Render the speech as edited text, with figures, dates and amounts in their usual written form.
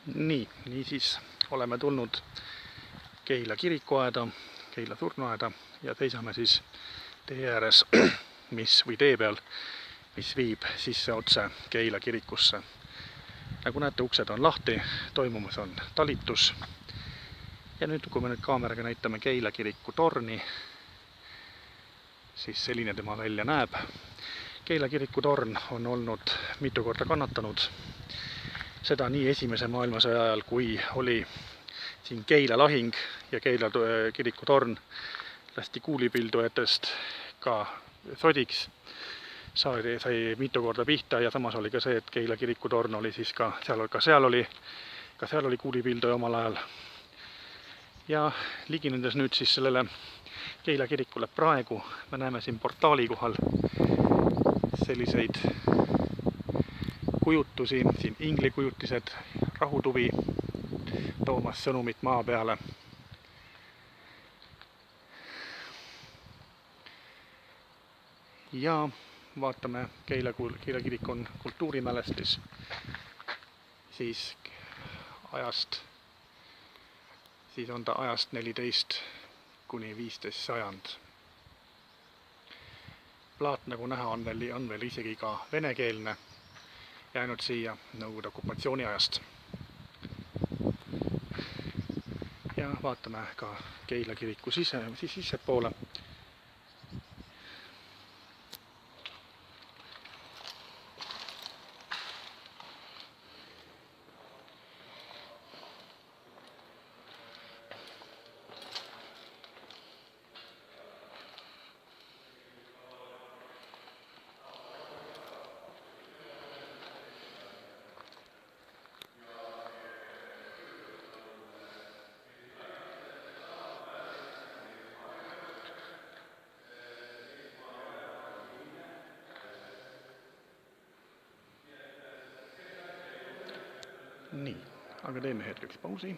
Niisiis oleme tulnud Keila kirikuaeda, Keila surnuaeda ja seisame siis tee ääres, või tee peal, mis viib sisse otse Keila kirikusse. Nagu näete, uksed on lahti, toimumas on talitus. Ja nüüd, kui me nüüd kaameraga näitame Keila kiriku torni, siis selline tema välja näeb. Keila kiriku torn on olnud mitu korda kannatanud. Seda nii Esimese maailmasõja ajal, kui oli siin Keila lahing ja Keila kiriku torn lasti kuulipildujatest ka sodiks. Sai mitu korda pihta ja samas oli ka see, et Keila kiriku torn oli siis ka seal oli kuulipilduja omal ajal. Ja liginedes nüüd siis sellele Keila kirikule praegu me näeme siin portaali kohal selliseid kujutusi, siin inglikujutised, rahutuvi toomas sõnumit maa peale. Ja vaatame, Keila kirik on kultuurimälestis, siis on ta ajast 14 kuni 15 sajand. Plaat, nagu näha, on veel isegi ka venekeelne, jäänud siia Nõukogude okupatsiooni ajast. Ja vaatame ka Keila kiriku sissepoole. Nii, aga teeme hetkeks pausi.